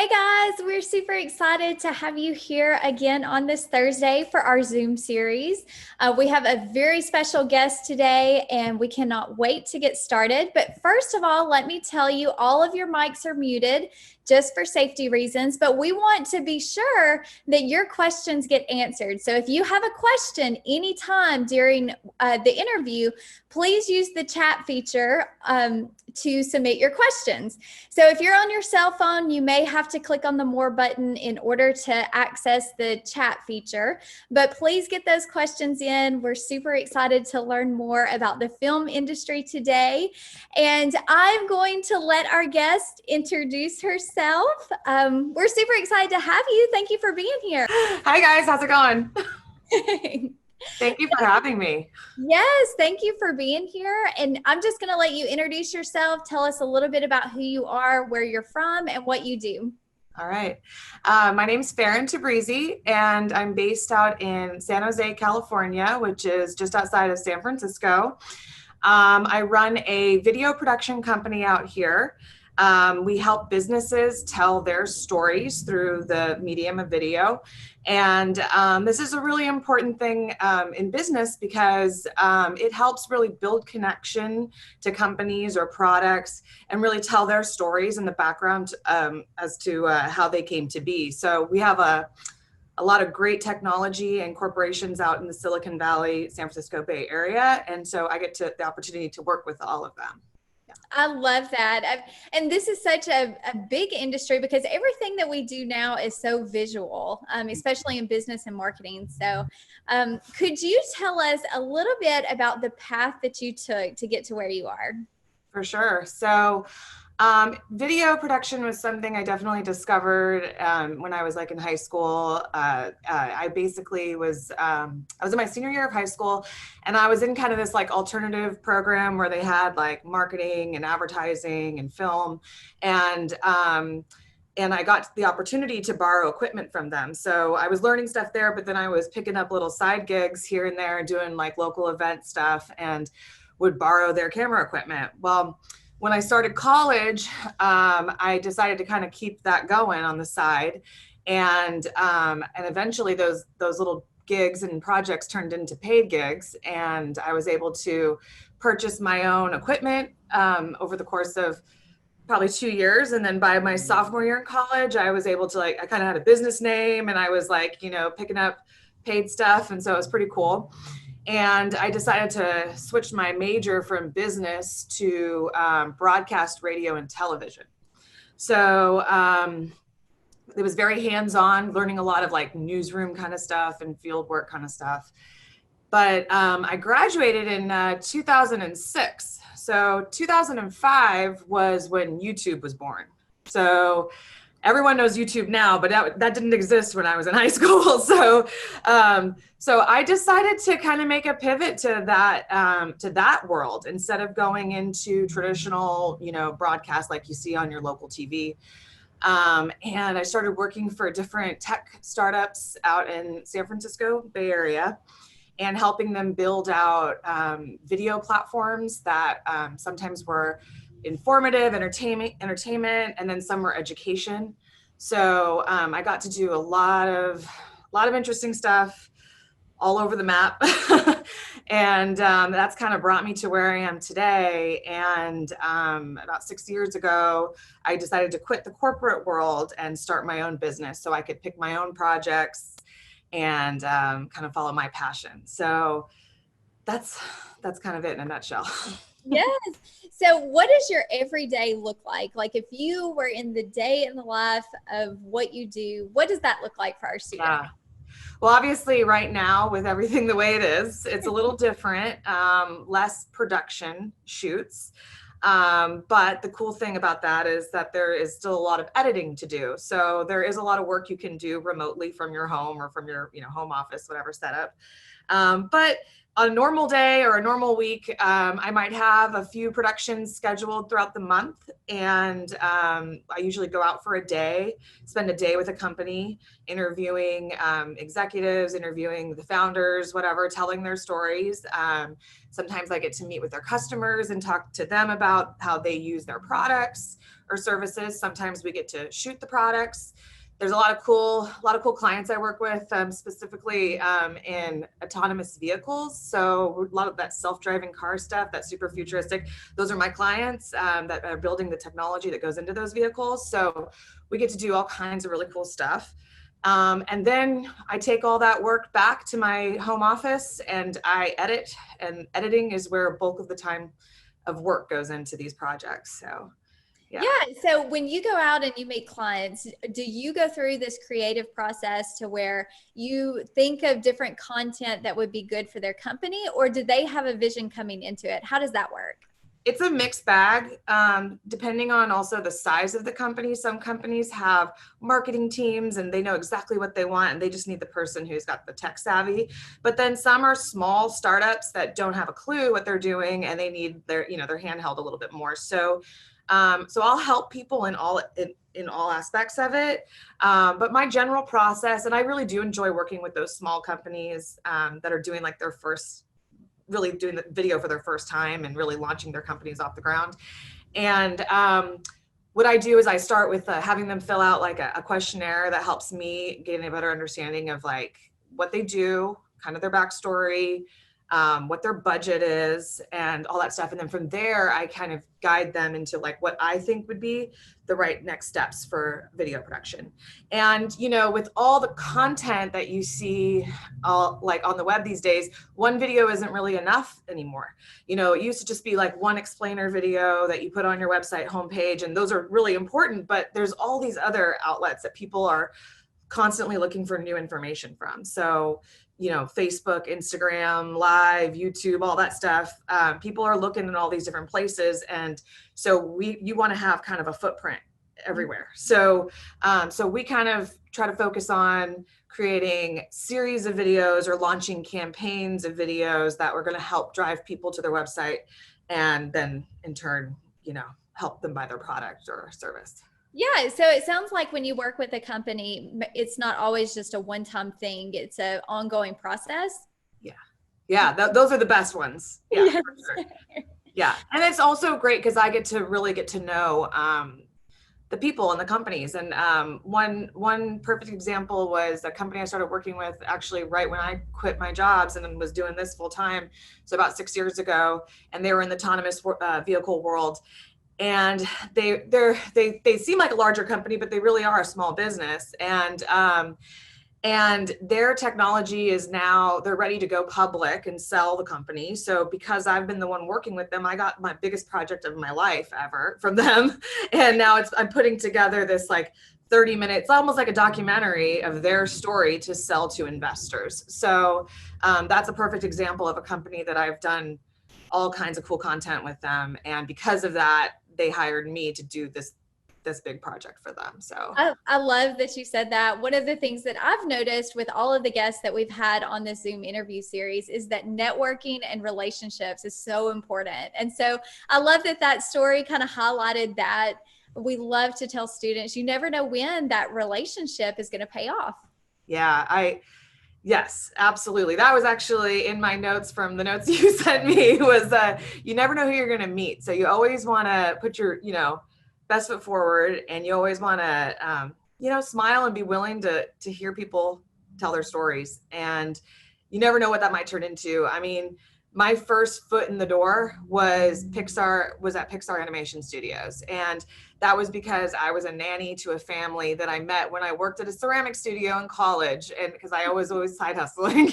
Hey guys, we're super excited to have you here again on this Thursday for our Zoom series. We have a very special guest today and we cannot wait to get started. But first of all, let me tell you, all of your mics are muted just for safety reasons, but we want to be sure that your questions get answered. So if you have a question anytime during the interview, please use the chat feature to submit your questions. So if you're on your cell phone, you may have to click on the More button in order to access the chat feature, but please get those questions in. We're super excited to learn more about the film industry today. And I'm going to let our guest introduce herself. We're super excited to have you. Thank you for being here. Hi guys, how's it going? Thank you for having me. Yes, thank you for being here. And I'm just going to let you introduce yourself. Tell us a little bit about who you are, where you're from, and what you do. All right. My name's Farran Tabrizi, and I'm based out in San Jose, California, which is just outside of San Francisco. I run a video production company out here. We help businesses tell their stories through the medium of video. And this is a really important thing in business because it helps really build connection to companies or products and really tell their stories in the background as to how they came to be. So we have a lot of great technology and corporations out in the Silicon Valley, San Francisco Bay Area. And so I get the opportunity to work with all of them. I love that. And this is such a big industry because everything that we do now is so visual, especially in business and marketing. So could you tell us a little bit about the path that you took to get to where you are? For sure. So video production was something I definitely discovered when I was like in high school. I basically I was in my senior year of high school, and I was in kind of this like alternative program where they had like marketing and advertising and film, and I got the opportunity to borrow equipment from them. So I was learning stuff there, but then I was picking up little side gigs here and there, doing like local event stuff, and would borrow their camera equipment. Well, when I started college, I decided to kind of keep that going on the side, and eventually those little gigs and projects turned into paid gigs, and I was able to purchase my own equipment over the course of probably 2 years. And then by my sophomore year in college, I was able to I kind of had a business name, and I was like, picking up paid stuff, and so it was pretty cool. And I decided to switch my major from business to broadcast radio and television. So it was very hands-on, learning a lot of like newsroom kind of stuff and field work kind of stuff. But I graduated in 2006. So 2005 was when YouTube was born. So everyone knows YouTube now, but that didn't exist when I was in high school. So I decided to kind of make a pivot to that world instead of going into traditional, broadcast like you see on your local TV. And I started working for different tech startups out in San Francisco Bay Area, and helping them build out video platforms that sometimes were informative, entertainment, and then some were education. So I got to do a lot of interesting stuff all over the map. And that's kind of brought me to where I am today. And about 6 years ago, I decided to quit the corporate world and start my own business so I could pick my own projects and kind of follow my passion. So that's kind of it in a nutshell. Yes. So what does your everyday look like? Like if you were in the day in the life of what you do, what does that look like for our students? Yeah. Well, obviously right now with everything the way it is, it's a little different, less production shoots. But the cool thing about that is that there is still a lot of editing to do. So there is a lot of work you can do remotely from your home or from your home office, whatever setup. But on a normal day or a normal week, I might have a few productions scheduled throughout the month. And I usually go out for a day, spend a day with a company, interviewing executives, interviewing the founders, whatever, telling their stories. Sometimes I get to meet with their customers and talk to them about how they use their products or services. Sometimes we get to shoot the products. There's a lot of cool clients I work with, specifically in autonomous vehicles. So a lot of that self-driving car stuff, that's super futuristic. Those are my clients that are building the technology that goes into those vehicles. So we get to do all kinds of really cool stuff. And then I take all that work back to my home office and I edit. And editing is where a bulk of the time of work goes into these projects. So. Yeah. So when you go out and you meet clients, do you go through this creative process to where you think of different content that would be good for their company, or do they have a vision coming into it? How does that work? It's a mixed bag, depending on also the size of the company. Some companies have marketing teams and they know exactly what they want and they just need the person who's got the tech savvy. But then some are small startups that don't have a clue what they're doing and they need their handheld a little bit more. So I'll help people in all aspects of it. But my general process, and I really do enjoy working with those small companies that are doing like really doing the video for their first time and really launching their companies off the ground. And what I do is I start with having them fill out like a questionnaire that helps me gain a better understanding of like what they do, kind of their backstory, what their budget is and all that stuff. And then from there, I kind of guide them into like what I think would be the right next steps for video production. And, with all the content that you see like on the web these days, one video isn't really enough anymore. It used to just be like one explainer video that you put on your website homepage, and those are really important, but there's all these other outlets that people are constantly looking for new information from. So Facebook, Instagram, Live, YouTube, all that stuff. People are looking in all these different places. And so you want to have kind of a footprint everywhere. So we kind of try to focus on creating series of videos or launching campaigns of videos that were going to help drive people to their website and then in turn, help them buy their product or service. Yeah, so it sounds like when you work with a company, it's not always just a one-time thing. It's an ongoing process. Yeah, those are the best ones. Yeah, Yes. for sure. Yeah, and it's also great because I get to really get to know the people and the companies. And one perfect example was a company I started working with actually right when I quit my jobs and was doing this full time. So about 6 years ago, and they were in the autonomous vehicle world. And they seem like a larger company, but they really are a small business. And their technology is now, they're ready to go public and sell the company. So because I've been the one working with them, I got my biggest project of my life ever from them. And now I'm putting together this like 30 minutes, it's almost like a documentary of their story to sell to investors. So that's a perfect example of a company that I've done all kinds of cool content with them. And because of that, they hired me to do this big project for them. So I love that you said that. One of the things that I've noticed with all of the guests that we've had on this Zoom interview series is that networking and relationships is so important. And so I love that story kind of highlighted that. We love to tell students, you never know when that relationship is going to pay off. Yeah, yes, absolutely. That was actually in my notes from the notes you sent me was you never know who you're going to meet. So you always want to put your, best foot forward, and you always want to, smile and be willing to hear people tell their stories. And you never know what that might turn into. I mean, my first foot in the door was at Pixar Animation Studios. And that was because I was a nanny to a family that I met when I worked at a ceramic studio in college. And because I was always side hustling,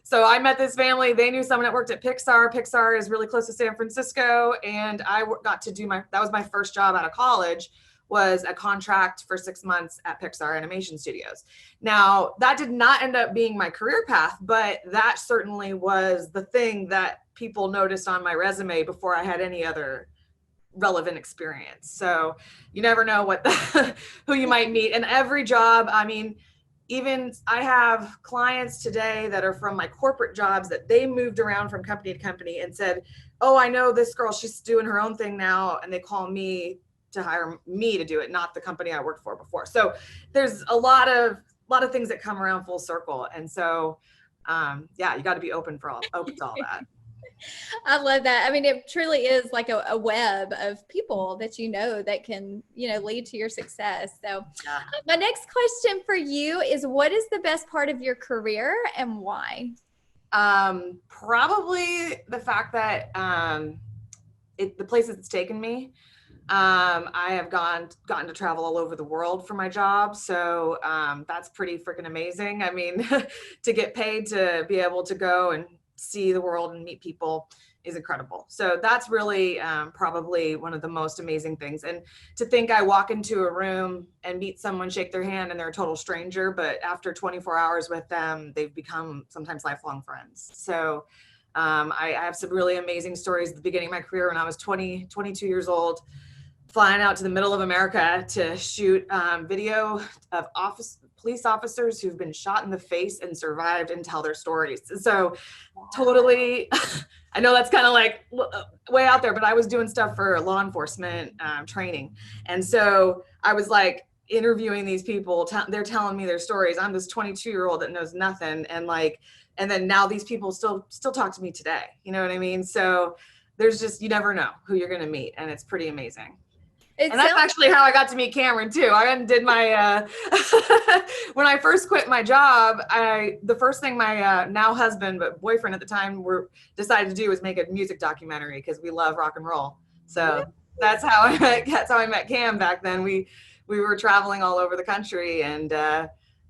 so I met this family. They knew someone that worked at Pixar. Pixar is really close to San Francisco. And I got to that was my first job out of college, was a contract for 6 months at Pixar Animation Studios. Now, that did not end up being my career path, but that certainly was the thing that people noticed on my resume before I had any other relevant experience. So you never know who you might meet. And every job, I mean, even I have clients today that are from my corporate jobs that they moved around from company to company and said, oh, I know this girl, she's doing her own thing now. And they call me to hire me to do it, not the company I worked for before. So there's a lot of things that come around full circle. And so, yeah, you got to be open to all that. I love that. I mean, it truly is like a web of people that that can, lead to your success. So, Yeah. my next question for you is, what is the best part of your career and why? Probably the fact that the places it's taken me. I have gotten to travel all over the world for my job. So that's pretty freaking amazing. I mean, to get paid to be able to go and see the world and meet people is incredible. So that's really probably one of the most amazing things. And to think I walk into a room and meet someone, shake their hand, and they're a total stranger, but after 24 hours with them, they've become sometimes lifelong friends. So I have some really amazing stories at the beginning of my career when I was 22 years old, flying out to the middle of America to shoot video of police officers who've been shot in the face and survived and tell their stories. So totally, I know that's kind of like way out there, but I was doing stuff for law enforcement training. And so I was like interviewing these people, they're telling me their stories. I'm this 22-year-old that knows nothing. And then now these people still talk to me today. You know what I mean? So there's just, you never know who you're going to meet. And it's pretty amazing. And that's actually how I got to meet Cameron too. I did my, when I first quit my job, the first thing my now husband, but boyfriend at the time, decided to do was make a music documentary because we love rock and roll. So that's how I met Cam back then. We were traveling all over the country and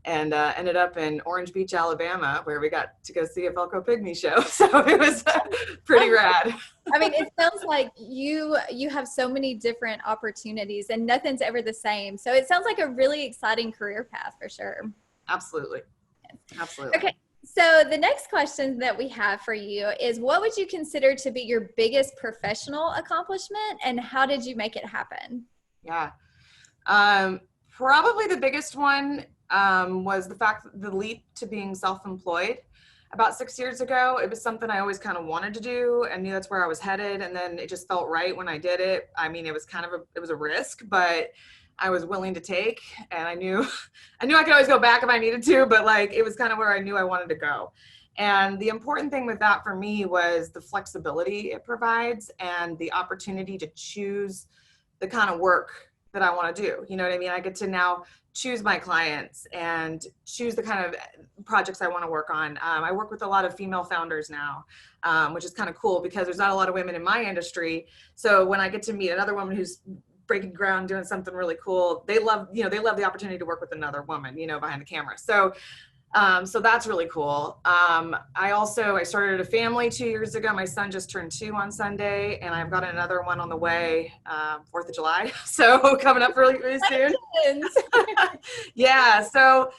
ended up in Orange Beach, Alabama, where we got to go see a Velcro Pygmy show. So it was pretty rad. I mean, it sounds like you have so many different opportunities and nothing's ever the same. So it sounds like a really exciting career path for sure. Absolutely. Absolutely. Okay. So the next question that we have for you is, what would you consider to be your biggest professional accomplishment and how did you make it happen? Yeah. Probably the biggest one was the leap to being self-employed. About 6 years ago, it was something I always kind of wanted to do and knew that's where I was headed. And then it just felt right when I did it. I mean, it was a risk, but I was willing to take, and I knew I could always go back if I needed to, but like, it was kind of where I knew I wanted to go. And the important thing with that for me was the flexibility it provides and the opportunity to choose the kind of work that I want to do. You know what I mean? I get to now choose my clients and choose the kind of projects I want to work on. I work with a lot of female founders now, which is kind of cool because there's not a lot of women in my industry. So when I get to meet another woman who's breaking ground, doing something really cool, they love the opportunity to work with another woman, behind the camera. So that's really cool. I started a family 2 years ago. My son just turned 2 on Sunday, and I've got another one on the way, 4th of July. So coming up really, really soon. Yeah. So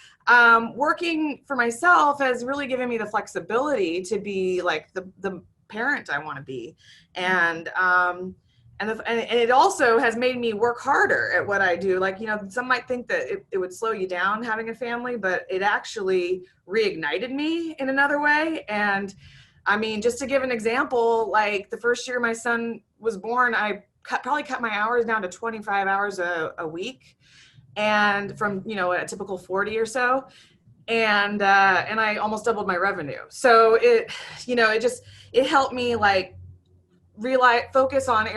working for myself has really given me the flexibility to be like the parent I want to be. And it also has made me work harder at what I do. Like, some might think that it would slow you down having a family, but it actually reignited me in another way. And I mean, just to give an example, like the first year my son was born, I probably cut my hours down to 25 hours a week, and from, a typical 40 or so. And I almost doubled my revenue. So it helped me like focus on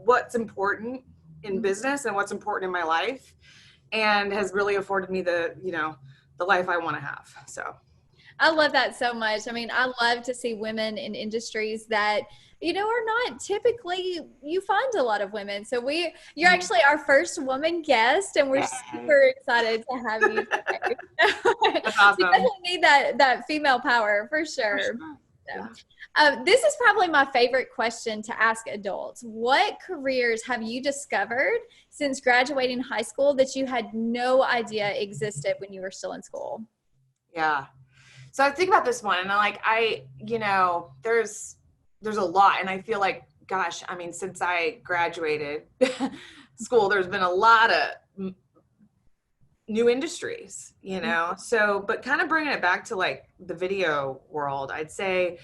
what's important in business and what's important in my life, and has really afforded me the life I want to have. So I love that so much. I mean, I love to see women in industries that, are not typically, you find a lot of women. So you're actually our first woman guest, and we're super excited to have you today. That's awesome. You definitely need that female power for sure. Yeah. This is probably my favorite question to ask adults. What careers have you discovered since graduating high school that you had no idea existed when you were still in school? Yeah. So I think about this one, and there's a lot, and I feel like, gosh, I mean, since I graduated school, there's been a lot of new industries, you know? So, but kind of bringing it back to like the video world, I'd say,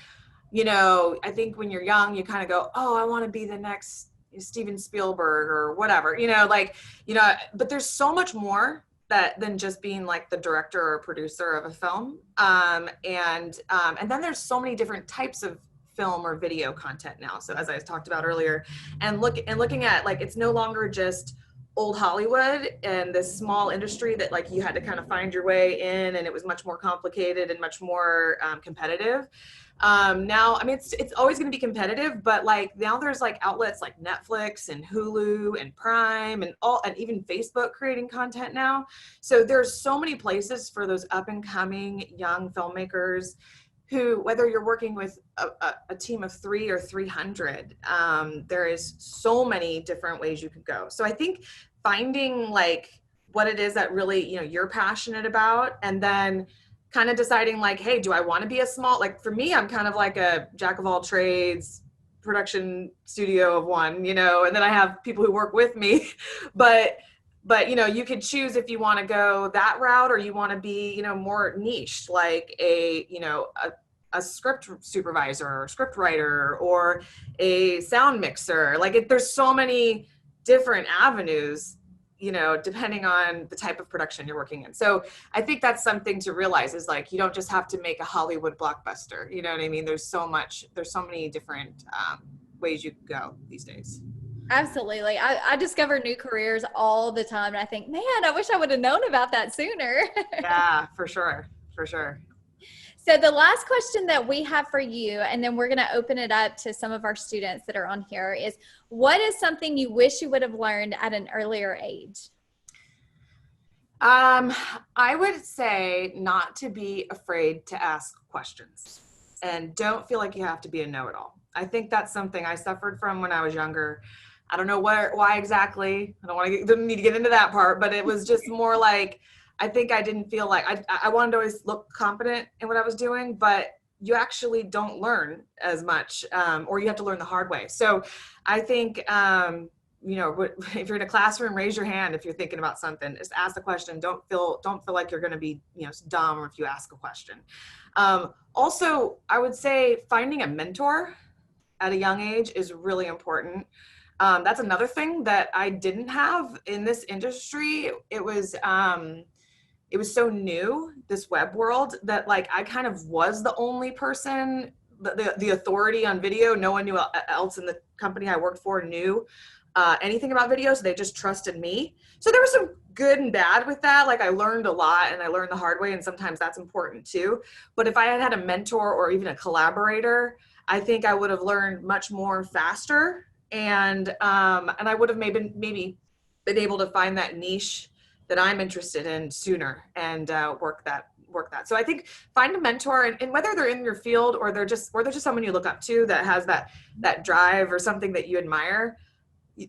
you know, I think when you're young, you kind of go, oh, I want to be the next Steven Spielberg or whatever, you know, like, you know, but there's so much more that than just being like the director or producer of a film. And then there's so many different types of film or video content now. So as I talked about earlier, and looking at like, it's no longer just old Hollywood and this small industry that like you had to kind of find your way in, and it was much more complicated and much more competitive. Now, I mean, it's always going to be competitive, but like now there's like outlets like Netflix and Hulu and Prime and even Facebook creating content now. So there's so many places for those up and coming young filmmakers who, whether you're working with a team of 3 or 300, there is so many different ways you could go. So I think finding like what it is that really, you know, you're passionate about, and then kind of deciding like, hey, do I want to be a small, like for me, I'm kind of like a jack of all trades production studio of one, you know, and then I have people who work with me, but you know, you could choose if you want to go that route, or you want to be, you know, more niche, like a, you know, a script supervisor or script writer or a sound mixer. Like there's so many different avenues, you know, depending on the type of production you're working in. So I think that's something to realize, is like, you don't just have to make a Hollywood blockbuster. You know what I mean? There's so many different ways you could go these days. Absolutely. I discover new careers all the time. And I think, man, I wish I would have known about that sooner. Yeah, for sure. For sure. So the last question that we have for you, and then we're going to open it up to some of our students that are on here, is what is something you wish you would have learned at an earlier age? I would say not to be afraid to ask questions, and don't feel like you have to be a know-it-all. I think that's something I suffered from when I was younger. I don't know why exactly. I don't need to get into that part, but it was just more like, I think I didn't feel like I wanted to always look competent in what I was doing, but you actually don't learn as much, or you have to learn the hard way. So I think, you know, if you're in a classroom, raise your hand if you're thinking about something. Just ask the question. Don't feel like you're going to be, you know, dumb if you ask a question. Also, I would say finding a mentor at a young age is really important. That's another thing that I didn't have in this industry. It was so new, this web world, that like I kind of was the only person, the authority on video. No one else in the company I worked for knew anything about video, so they just trusted me. So there was some good and bad with that. Like I learned a lot, and I learned the hard way, and sometimes that's important too. But if I had had a mentor or even a collaborator, I think I would have learned much more faster, and I would have maybe been able to find that niche that I'm interested in sooner, and work that. So I think find a mentor, and whether they're in your field or they're just someone you look up to that has that drive or something that you admire,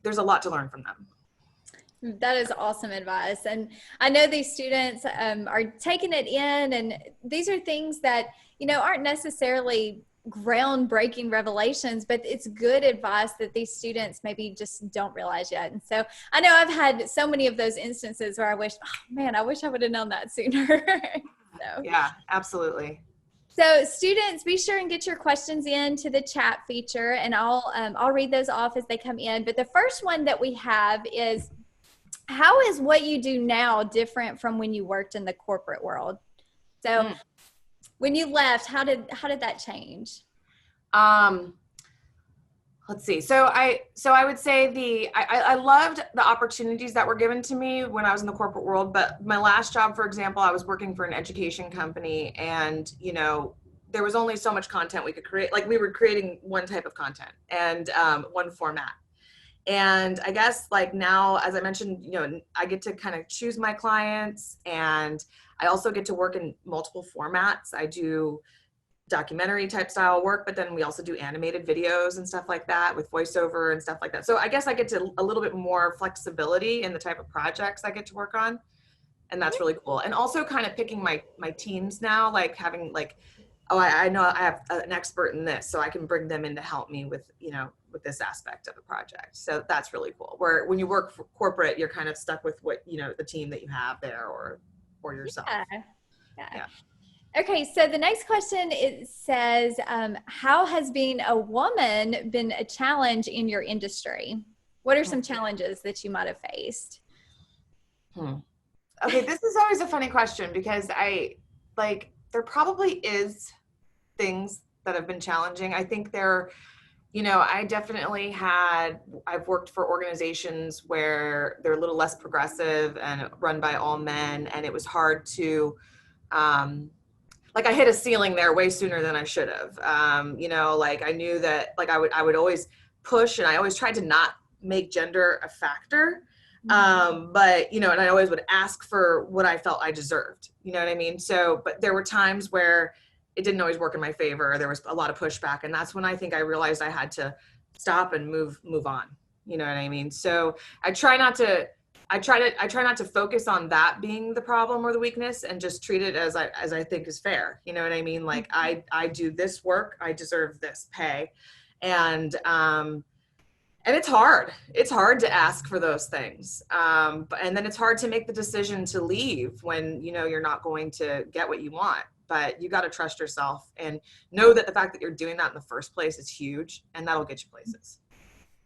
there's a lot to learn from them. That is awesome advice. And I know these students are taking it in, and these are things that, you know, aren't necessarily groundbreaking revelations, but it's good advice that these students maybe just don't realize yet. And so I know I've had so many of those instances where I wish, oh man, I wish I would have known that sooner. So. Yeah, absolutely. So students, be sure and get your questions into the chat feature, and I'll read those off as they come in. But the first one that we have is, how is what you do now different from when you worked in the corporate world? So when you left, how did that change? Let's see. So I would say I loved the opportunities that were given to me when I was in the corporate world. But my last job, for example, I was working for an education company, and, you know, there was only so much content we could create. Like we were creating one type of content and one format. And I guess like now, as I mentioned, you know, I get to kind of choose my clients, and I also get to work in multiple formats. I do documentary type style work, but then we also do animated videos and stuff like that with voiceover and stuff like that. So I guess I get to a little bit more flexibility in the type of projects I get to work on. And that's really cool. And also kind of picking my teams now, like having like oh, I know I have an expert in this, so I can bring them in to help me with, with this aspect of the project. So that's really cool. Where when you work for corporate, you're kind of stuck with what, the team that you have there or yourself. Yeah. Yeah. Yeah. Okay, so the next question, it says, how has being a woman been a challenge in your industry? What are some challenges that you might have faced? Hmm. Okay, this is always a funny question because there probably is things that have been challenging. I think I definitely I've worked for organizations where they're a little less progressive and run by all men. And it was hard to, I hit a ceiling there way sooner than I should have. I knew that I would always push, and I always tried to not make gender a factor. But, and I always would ask for what I felt I deserved, you know what I mean? So, but there were times where it didn't always work in my favor. There was a lot of pushback, and that's when I think I realized I had to stop and move on. You know what I mean? So I try not to focus on that being the problem or the weakness, and just treat it as I think is fair. You know what I mean? Like I do this work, I deserve this pay. And it's hard. It's hard to ask for those things. And then it's hard to make the decision to leave when, you're not going to get what you want. But you got to trust yourself and know that the fact that you're doing that in the first place is huge, and that'll get you places.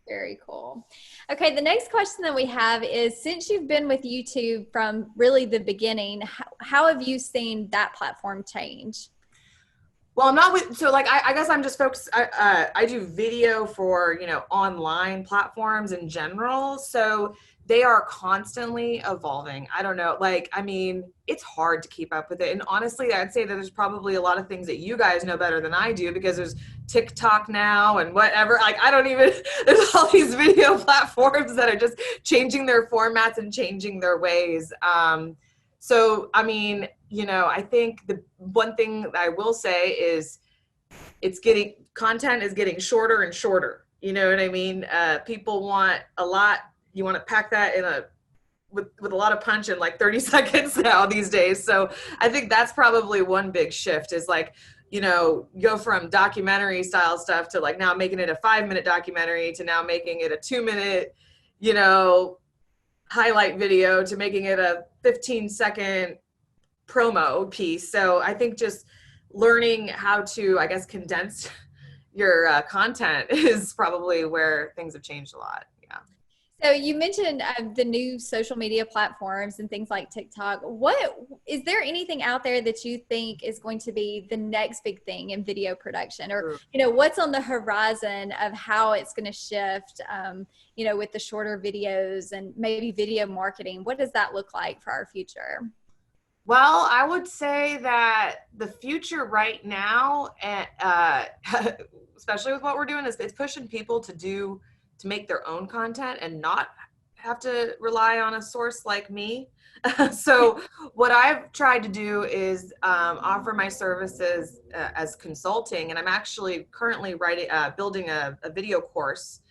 Very cool. Okay, the next question that we have is, since you've been with YouTube from really the beginning, how have you seen that platform change? Well, I'm not with, so I guess I'm just focused. I do video for, online platforms in general. So they are constantly evolving. I don't know. It's hard to keep up with it. And honestly, I'd say that there's probably a lot of things that you guys know better than I do, because there's TikTok now and whatever. I don't even, there's all these video platforms that are just changing their formats and changing their ways. I think the one thing that I will say is content is getting shorter and shorter. You know what I mean? People want a lot. You want to pack that with a lot of punch in 30 seconds now these days. So I think that's probably one big shift is go from documentary style stuff to now making it a 5-minute documentary to now making it a 2-minute, highlight video to making it a 15-second promo piece. So I think just learning how to, I guess, condense your content is probably where things have changed a lot. Yeah. So you mentioned the new social media platforms and things like TikTok. Is there anything out there that you think is going to be the next big thing in video production, or what's on the horizon of how it's going to shift? With the shorter videos and maybe video marketing, what does that look like for our future? Well, I would say that the future right now, especially with what we're doing, is it's pushing people to make their own content and not have to rely on a source like me. So what I've tried to do is offer my services as consulting, and I'm actually currently building a video course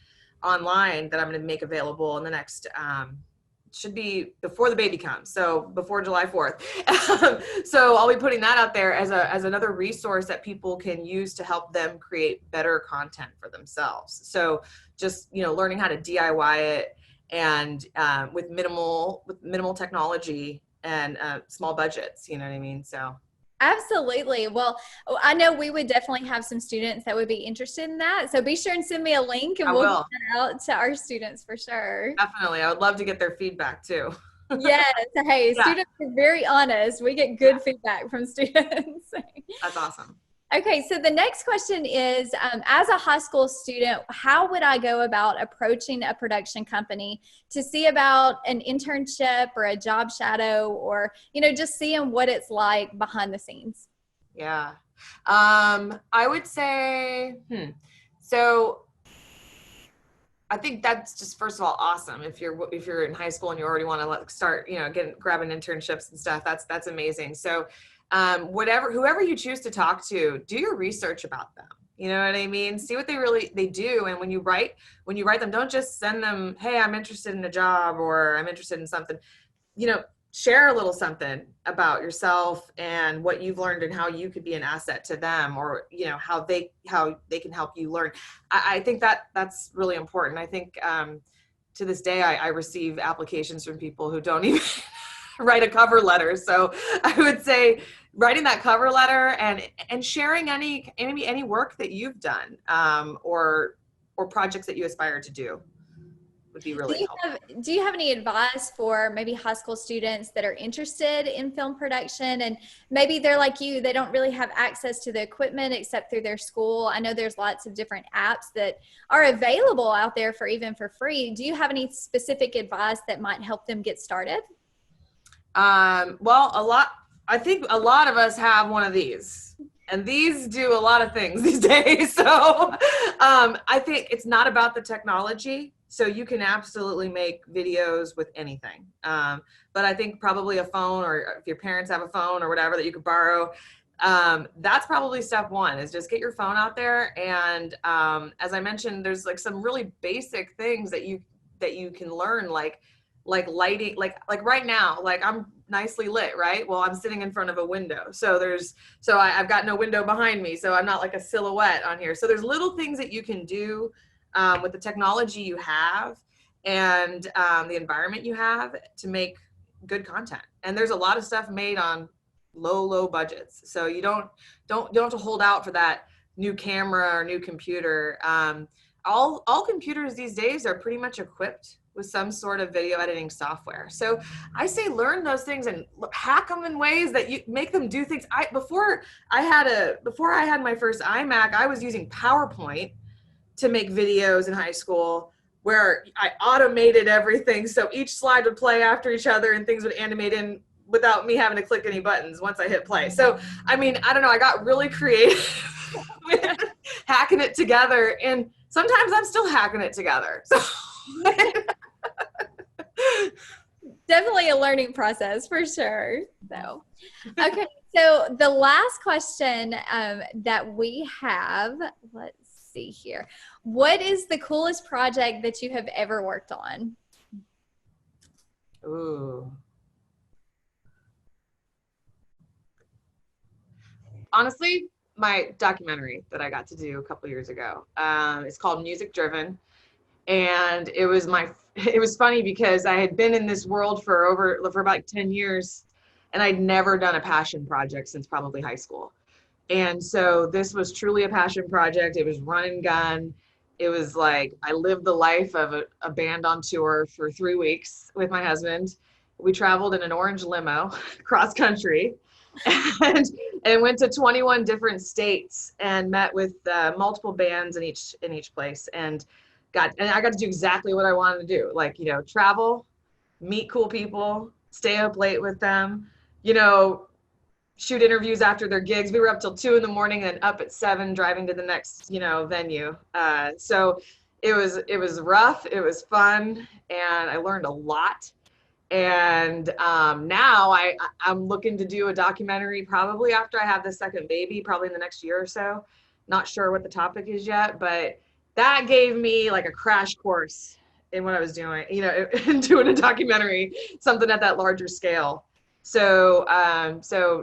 online that I'm going to make available in the next should be before the baby comes, so before July 4th. So I'll be putting that out there as another resource that people can use to help them create better content for themselves. So just learning how to DIY it, and with minimal technology and small budgets, you know what I mean? So Absolutely. Well, I know we would definitely have some students that would be interested in that. So be sure and send me a link, and we'll get that out to our students for sure. Definitely. I would love to get their feedback too. Yes. Hey, students are very honest. We get good feedback from students. That's awesome. Okay, so the next question is, as a high school student, how would I go about approaching a production company to see about an internship or a job shadow, or, just seeing what it's like behind the scenes? Yeah. I would say, so I think that's just, first of all, awesome. If you're in high school and you already want to start, grabbing internships and stuff, that's amazing. So whoever you choose to talk to, do your research about them. You know what I mean? See what they do. And when you write them, don't just send them, hey, I'm interested in a job, or I'm interested in something, share a little something about yourself and what you've learned and how you could be an asset to them, or how they can help you learn. I think that's really important. I think to this day I receive applications from people who don't even write a cover letter. So I would say writing that cover letter and sharing any work that you've done, or projects that you aspire to do would be really helpful. Do you have any advice for maybe high school students that are interested in film production, and maybe they're like you, they don't really have access to the equipment except through their school? I know there's lots of different apps that are available out there for even for free. Do you have any specific advice that might help them get started? Well, I think a lot of us have one of these, and these do a lot of things these days. So I think it's not about the technology. So you can absolutely make videos with anything. But I think probably a phone, or if your parents have a phone or whatever that you could borrow, that's probably step one, is just get your phone out there. And as I mentioned, there's like some really basic things that you can learn, like lighting, like right now, like I'm nicely lit, right? Well, I'm sitting in front of a window. So I've got no window behind me. So I'm not like a silhouette on here. So there's little things that you can do with the technology you have and the environment you have to make good content. And there's a lot of stuff made on low budgets. So you don't have to hold out for that new camera or new computer. All computers these days are pretty much equipped with some sort of video editing software. So I say learn those things and hack them in ways that you make them do things. Before I had my first iMac, I was using PowerPoint to make videos in high school, where I automated everything. So each slide would play after each other and things would animate in without me having to click any buttons once I hit play. So, I mean, I don't know, I got really creative with hacking it together, and sometimes I'm still hacking it together. So Definitely a learning process for sure. So, okay. So the last question that we have, let's see here. What is the coolest project that you have ever worked on? Ooh. Honestly, my documentary that I got to do a couple years ago, it's called Music Driven. And it was funny because I had been in this world for about 10 years, and I'd never done a passion project since probably high school. And so this was truly a passion project. It was run and gun. It was like I lived the life of a band on tour for 3 weeks with my husband. We traveled in an orange limo cross country, and went to 21 different states and met with multiple bands in each place, and I got to do exactly what I wanted to do. Like, travel, meet cool people, stay up late with them, shoot interviews after their gigs. We were up till 2 a.m. and up at 7 driving to the next, venue. So it was rough. It was fun. And I learned a lot. And now I'm looking to do a documentary probably after I have the second baby, probably in the next year or so. Not sure what the topic is yet, but that gave me like a crash course in what I was doing, in doing a documentary, something at that larger scale. So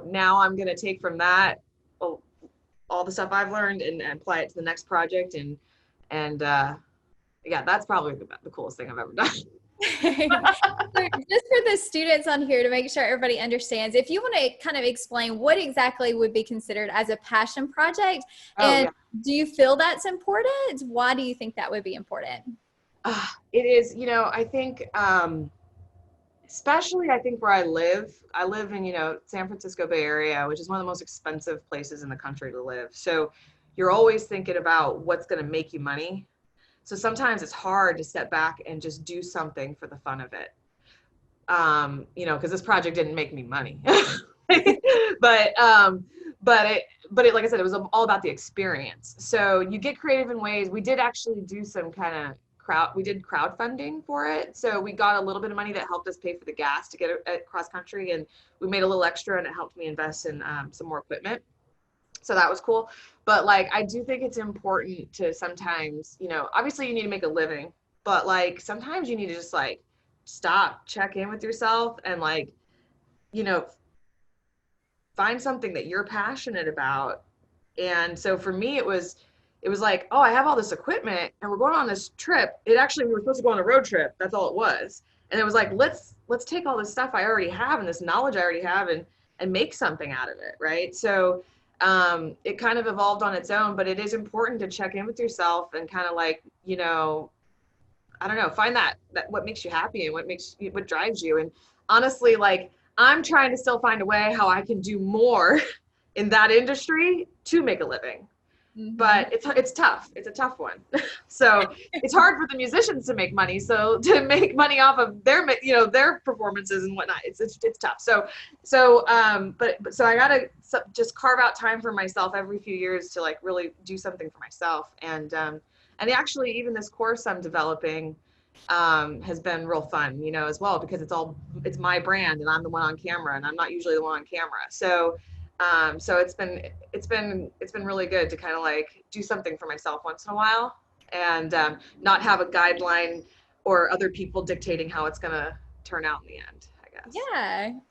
now I'm going to take from that all the stuff I've learned and apply it to the next project. And yeah, that's probably the coolest thing I've ever done. So just for the students on here, to make sure everybody understands, if you want to kind of explain what exactly would be considered as a passion project, and do you feel that's important? Why do you think that would be important? It is, I think, especially I think where I live in, San Francisco Bay Area, which is one of the most expensive places in the country to live. So you're always thinking about what's going to make you money. So sometimes it's hard to step back and just do something for the fun of it. Because this project didn't make me money, but like I said, it was all about the experience. So you get creative in ways. We did actually do some kind of crowdfunding for it. So we got a little bit of money that helped us pay for the gas to get it cross country, and we made a little extra, and it helped me invest in some more equipment. So that was cool. But like, I do think it's important to sometimes, obviously you need to make a living, but like sometimes you need to just like stop, check in with yourself, and like you know, find something that you're passionate about. And so for me, it was like, oh, I have all this equipment and we're going on this trip. It actually, we were supposed to go on a road trip. That's all it was. And it was like, let's take all this stuff I already have and this knowledge I already have and make something out of it. Right. So it kind of evolved on its own, but it is important to check in with yourself and kind of like, you know, I don't know, find that what makes you happy and what drives you. And honestly, like I'm trying to still find a way how I can do more in that industry to make a living. But it's tough. It's a tough one. So it's hard for the musicians to make money. So to make money off of their, you know, their performances and whatnot, it's tough. But I gotta just carve out time for myself every few years to like really do something for myself. And actually even this course I'm developing has been real fun, you know, as well, because it's my brand and I'm the one on camera and I'm not usually the one on camera. So it's been really good to kind of like do something for myself once in a while and not have a guideline or other people dictating how it's going to turn out in the end, I guess.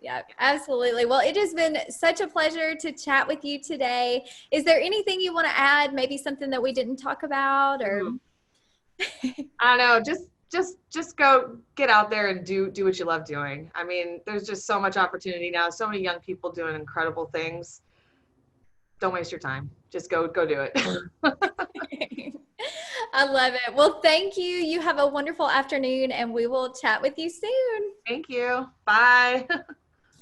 Yeah, absolutely. Well, it has been such a pleasure to chat with you today. Is there anything you want to add? Maybe something that we didn't talk about or? I don't know, just go get out there and do what you love doing. I mean, there's just so much opportunity now, so many young people doing incredible things. Don't waste your time. Just go do it. I love it. Well, thank you. You have a wonderful afternoon and we will chat with you soon. Thank you. Bye.